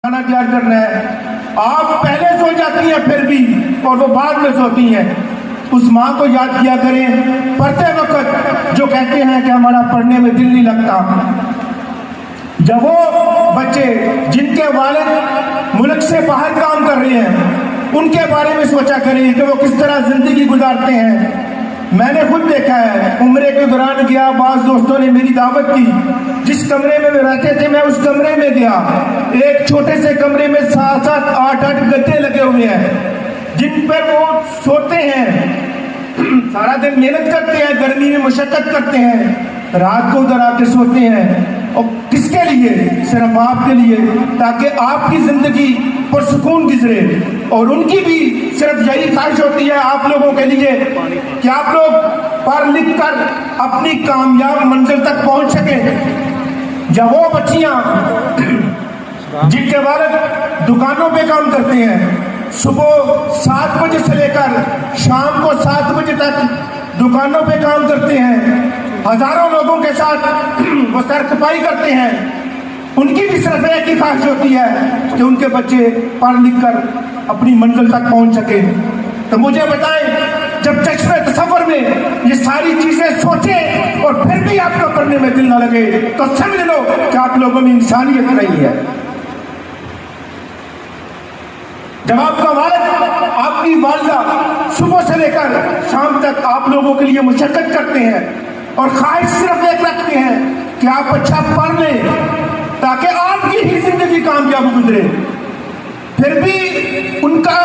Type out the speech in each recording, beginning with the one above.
کھانا تیار کرنا ہے، آپ پہلے سو جاتی ہیں پھر بھی، اور وہ بعد میں سوتی ہیں. اس ماں کو یاد کیا کریں پڑھتے وقت جو کہتے ہیں کہ ہمارا پڑھنے میں دل نہیں لگتا. جب وہ بچے جن کے والد ملک سے باہر کام کر رہے ہیں ان کے بارے میں سوچا کریں کہ وہ کس طرح زندگی گزارتے ہیں. میں نے خود دیکھا ہے، عمرے کے دوران گیا، بعض دوستوں نے میری دعوت کی، جس کمرے میں رہتے تھے میں اس کمرے میں گیا. ایک چھوٹے سے کمرے میں 7-7 8-8 گدے لگے ہوئے ہیں جن پر وہ سوتے ہیں. سارا دن محنت کرتے ہیں، گرمی میں مشقت کرتے ہیں، رات کو ادھر آ کے سوتے ہیں. اور کس کے لیے؟ صرف آپ کے لیے، تاکہ آپ کی زندگی پرسکون گزرے. اور ان کی بھی صرف یہی خواہش ہوتی ہے آپ لوگوں کے لیے کہ آپ لوگ پڑھ لکھ کر اپنی کامیاب منزل تک پہنچ سکیں. یا وہ بچیاں جن کے والد دکانوں پہ کام کرتے ہیں، صبح 7 بجے سے لے کر شام کو 7 بجے تک دکانوں پہ کام کرتے ہیں، ہزاروں لوگوں کے ساتھ وہ سرکپائی کرتے ہیں. ان کی بھی صرف ایک ہی خواہش ہوتی ہے کہ ان کے بچے پڑھ لکھ کر اپنی منزل تک پہنچ سکیں. تو مجھے بتائیں، جب چشمے تصور میں یہ ساری چیزیں سوچیں اور پھر بھی آپ کا پڑھنے میں دل نہ لگے تو سمجھ لو کہ آپ لوگوں میں انسانیت نہیں ہے. جب آپ کا والد، آپ کی والدہ صبح سے لے کر شام تک آپ لوگوں کے لیے مشقت کرتے ہیں اور خواہش صرف ایک رکھتے ہیں کہ آپ اچھا پڑھ لیں تاکہ آپ کی ہی زندگی کامیاب گزرے، پھر بھی ان کا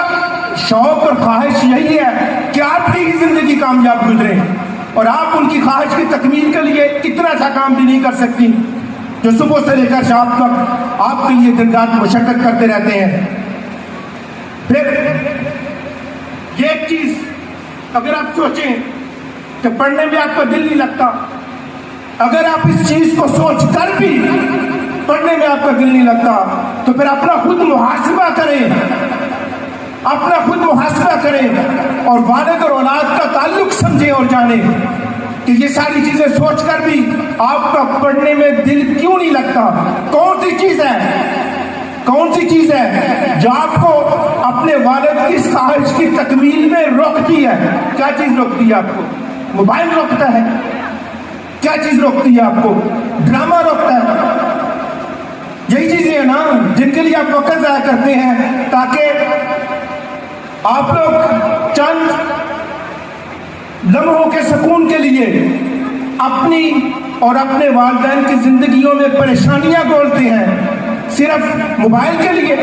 شوق اور خواہش یہی ہے کہ آپ کی ہی زندگی کامیاب گزرے، اور آپ ان کی خواہش کی تکمیل کے لیے اتنا سا کام بھی نہیں کر سکتی جو صبح سے لے کر شام تک آپ کے لیے دن رات مشقت کرتے رہتے ہیں. پھر یہ ایک چیز اگر آپ سوچیں کہ پڑھنے میں آپ کا دل نہیں لگتا، اگر آپ اس چیز کو سوچ کر بھی پڑھنے میں آپ کا دل نہیں لگتا تو پھر اپنا خود محاسبہ کریں، اپنا خود محاسبہ کریں اور والد اور اولاد کا تعلق سمجھیں اور جانیں کہ یہ ساری چیزیں سوچ کر بھی آپ کا پڑھنے میں دل کیوں نہیں لگتا. کون سی چیز ہے جو آپ کو اپنے والد کی اس خواہش کی تکمیل میں روکتی ہے؟ کیا چیز روکتی ہے آپ کو؟ موبائل روکتا ہے؟ کیا چیز روکتی ہے آپ کو؟ ڈرامہ روکتا ہے؟ یہی چیزیں ہیں نا جن کے لیے آپ وقت ضائع کرتے ہیں تاکہ آپ لوگ چند لمحوں کے سکون کے لیے اپنی اور اپنے والدین کی زندگیوں میں پریشانیاں گھولتے ہیں، صرف موبائل کے لیے،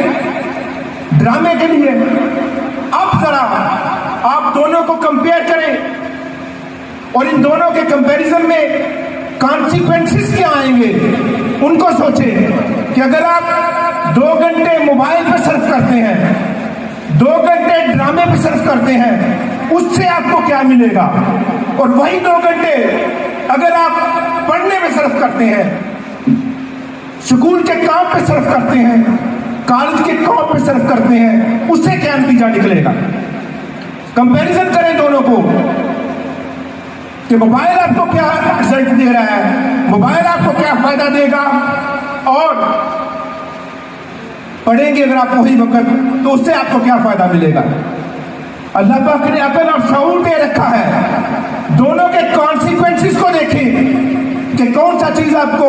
ڈرامے کے لیے. اب ذرا آپ دونوں کو کمپیئر کریں اور ان دونوں کے کمپیریزن میں کانسیکوینسز کیا آئیں گے ان کو سوچیں کہ اگر آپ 2 گھنٹے موبائل پہ صرف کرتے ہیں، 2 گھنٹے ڈرامے پہ صرف کرتے ہیں، اس سے آپ کو کیا ملے گا؟ اور وہی 2 گھنٹے اگر آپ پڑھنے میں صرف کرتے ہیں، سکول کے کام پہ صرف کرتے ہیں، کالج کے کام پہ صرف کرتے ہیں، اس سے کیا نتیجہ نکلے گا؟ کمپیریزن کریں دونوں کو کہ موبائل آپ کو کیا رزلٹ دے رہا ہے، موبائل آپ کو کیا فائدہ دے گا، اور پڑھیں گے اگر آپ وہی وقت تو اس سے آپ کو کیا فائدہ ملے گا. اللہ پاک نے عقل اور شعور دے رکھا ہے، دونوں کے کانسیکوینسز کو دیکھیں کہ کون سا چیز آپ کو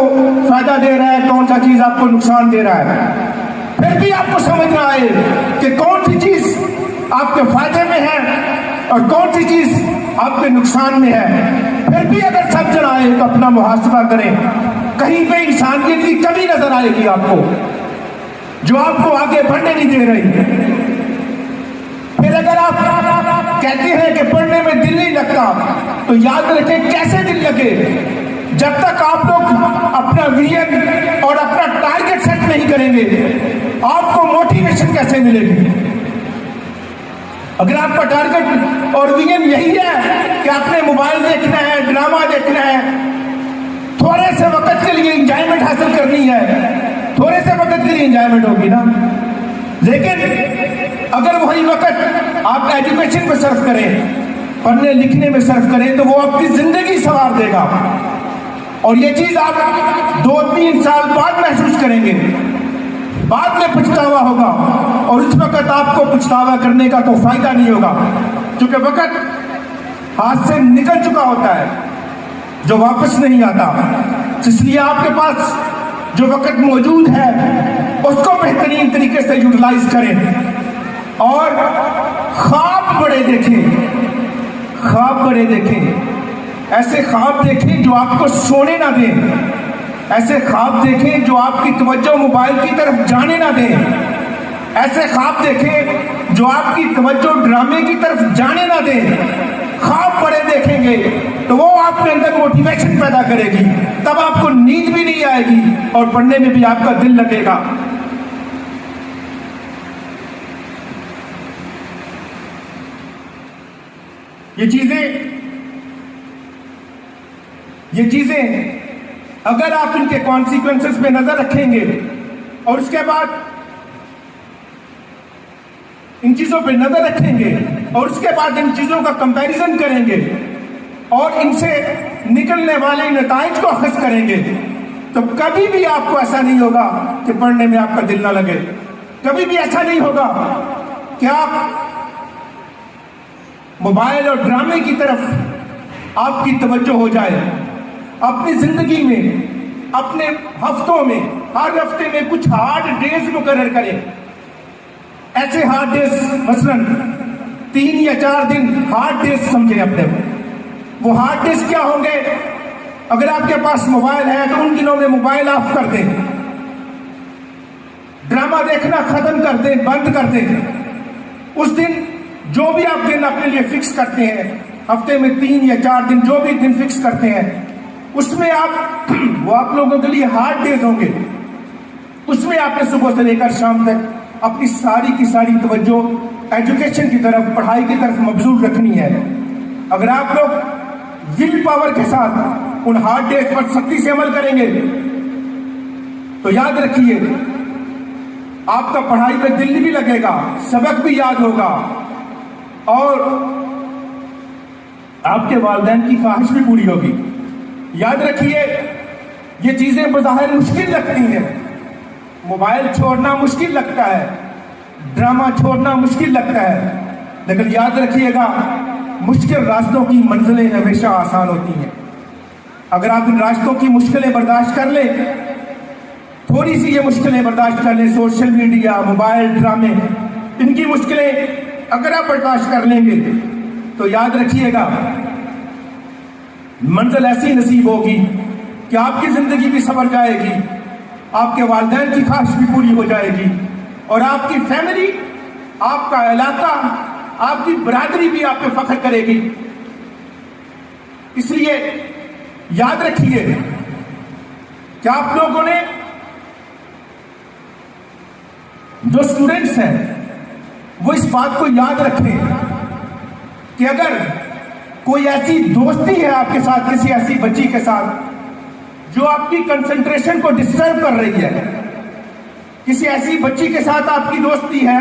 فائدہ دے رہا ہے، کون سا چیز آپ کو نقصان دے رہا ہے. پھر بھی آپ کو سمجھنا آئے کہ کون سی چیز آپ کے فائدے میں ہے اور کون سی چیز آپ کے نقصان میں ہے. پھر بھی اگر سمجھنا آئے تو اپنا محاسبہ کریں، کہیں پہ انسانیت کی کمی نظر آئے گی آپ کو جو آپ کو آگے بڑھنے نہیں دے رہی. پھر اگر آپ کہتے ہیں کہ پڑھنے میں دل نہیں لگتا تو یاد رکھیں کیسے دل لگے، جب تک آپ لوگ اپنا ویژن اور اپنا ٹارگٹ سیٹ نہیں کریں گے آپ کو موٹیویشن کیسے ملے گی؟ اگر آپ کا ٹارگٹ اور ویژن یہی ہے کہ آپ نے موبائل دیکھنا ہے، ڈرامہ دیکھنا ہے، تھوڑے سے وقت کے لیے انجوائمنٹ حاصل کرنی ہے، تھوڑے سے وقت کے لیے انجوائمنٹ ہوگی نا، لیکن اگر وہی وقت آپ ایجوکیشن پہ صرف کریں، پڑھنے لکھنے میں صرف کریں تو وہ آپ کی زندگی سنوار دے گا. اور یہ چیز آپ 2-3 سال بعد محسوس کریں گے. بعد میں پچھتاوا ہوگا، اور اس وقت آپ کو پچھتاوا کرنے کا کوئی فائدہ نہیں ہوگا، کیونکہ وقت ہاتھ سے نکل چکا ہوتا ہے جو واپس نہیں آتا۔ اس لیے آپ کے پاس جو وقت موجود ہے اس کو بہترین طریقے سے یوٹیلائز کریں، اور خواب بڑے دیکھیں، خواب بڑے دیکھیں، ایسے خواب دیکھیں جو آپ کو سونے نہ دیں، ایسے خواب دیکھیں جو آپ کی توجہ موبائل کی طرف جانے نہ دیں، ایسے خواب دیکھیں جو آپ کی توجہ ڈرامے کی طرف جانے نہ دیں۔ خواب بڑے دیکھیں گے تو وہ آپ کے اندر موٹیویشن پیدا کرے گی، تب آپ کو نیند بھی نہیں آئے گی اور پڑھنے میں بھی آپ کا دل لگے گا۔ یہ چیزیں اگر آپ ان کے کانسیکوینسز پہ نظر رکھیں گے اور اس کے بعد ان چیزوں پہ نظر رکھیں گے اور اس کے بعد ان چیزوں کا کمپیریزن کریں گے اور ان سے نکلنے والے نتائج کو اخذ کریں گے، تو کبھی بھی آپ کو ایسا نہیں ہوگا کہ پڑھنے میں آپ کا دل نہ لگے، کبھی بھی ایسا نہیں ہوگا کہ آپ موبائل اور ڈرامے کی طرف آپ کی توجہ ہو جائے۔ اپنی زندگی میں، اپنے ہفتوں میں، ہر ہفتے میں کچھ ہارڈ ڈیز مقرر کریں۔ ایسے ہارڈ ڈیز مثلاً 3 یا 4 دن ہارڈ ڈیز سمجھیں اپنے۔ وہ ہارڈ ڈیز کیا ہوں گے؟ اگر آپ کے پاس موبائل ہے تو ان دنوں میں موبائل آف کر دیں، ڈرامہ دیکھنا ختم کر دیں، بند کر دیں۔ اس دن جو بھی آپ دن اپنے لیے فکس کرتے ہیں، ہفتے میں 3 یا 4 دن جو بھی دن فکس کرتے ہیں، اس میں وہ آپ لوگوں کے لیے ہارڈ ڈیز ہوں گے۔ اس میں آپ نے صبح سے لے کر شام تک اپنی ساری کی ساری توجہ ایجوکیشن کی طرف، پڑھائی کی طرف مبذول رکھنی ہے۔ اگر آپ لوگ ول پاور کے ساتھ ان ہارڈ ڈیز پر سختی سے عمل کریں گے تو یاد رکھیے آپ کا پڑھائی میں دل بھی لگے گا، سبق بھی یاد ہوگا، اور آپ کے والدین کی خواہش بھی پوری ہوگی۔ یاد رکھیے یہ چیزیں بظاہر مشکل لگتی ہیں، موبائل چھوڑنا مشکل لگتا ہے، ڈرامہ چھوڑنا مشکل لگتا ہے، لیکن یاد رکھیے گا مشکل راستوں کی منزلیں ہمیشہ آسان ہوتی ہیں۔ اگر آپ ان راستوں کی مشکلیں برداشت کر لیں، تھوڑی سی یہ مشکلیں برداشت کر لیں، سوشل میڈیا، موبائل، ڈرامے، ان کی مشکلیں اگر آپ برداشت کر لیں گے تو یاد رکھیے گا منزل ایسی نصیب ہوگی کہ آپ کی زندگی بھی سنور جائے گی، آپ کے والدین کی خواہش بھی پوری ہو جائے گی، اور آپ کی فیملی، آپ کا علاقہ، آپ کی برادری بھی آپ پہ فخر کرے گی۔ اس لیے یاد رکھیے کہ آپ لوگوں نے جو اسٹوڈنٹس ہیں وہ اس بات کو یاد رکھیں کہ اگر کوئی ایسی دوستی ہے آپ کے ساتھ، کسی ایسی بچی کے ساتھ جو آپ کی کنسنٹریشن کو ڈسٹرب کر رہی ہے، کسی ایسی بچی کے ساتھ آپ کی دوستی ہے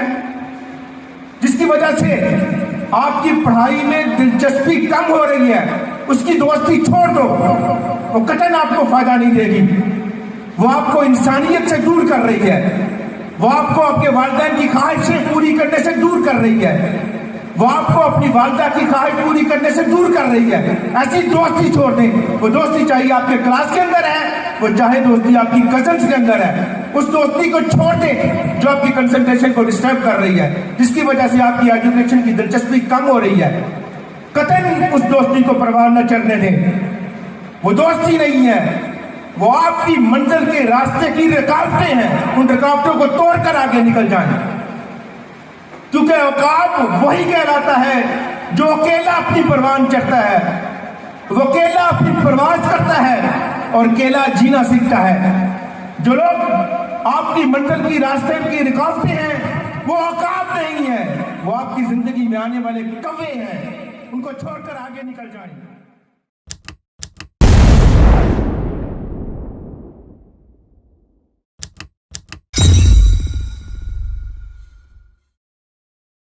جس کی وجہ سے آپ کی پڑھائی میں دلچسپی کم ہو رہی ہے، اس کی دوستی چھوڑ دو، وہ قطعاً آپ کو فائدہ نہیں دے گی، وہ آپ کو انسانیت سے دور کر رہی ہے، وہ آپ کو آپ کے والدین کی خواہشیں پوری کرنے سے دور کر رہی ہے، وہ آپ کو اپنی والدہ کی خواہش پوری کرنے سے دور کر رہی ہے۔ ایسی دوستی چھوڑ دیں، وہ دوستی چاہیے آپ کے کلاس کے اندر ہے، وہ چاہے دوستی آپ کی کزنس کے اندر ہے، اس دوستی کو چھوڑ دیں جو آپ کی کنسنٹریشن کو ڈسٹرب کر رہی ہے، جس کی وجہ سے آپ کی ایجوکیشن کی دلچسپی کم ہو رہی ہے۔ قطعاً اس دوستی کو پروان نہ چڑھنے دیں، وہ دوستی نہیں ہے، وہ آپ کی منزل کے راستے کی رکاوٹیں ہیں، ان رکاوٹوں کو توڑ کر آگے نکل جائیں، کیونکہ عقاب وہی کہلاتا ہے جو اکیلا اپنی پروان چڑھتا ہے، وہ اکیلا اپنی پرواز کرتا ہے اور اکیلا جینا سیکھتا ہے۔ جو لوگ آپ کی منزل کی راستے کی رکاوٹیں ہیں وہ عقاب نہیں ہیں، وہ آپ کی زندگی میں آنے والے کوے ہیں، ان کو چھوڑ کر آگے نکل جائیں۔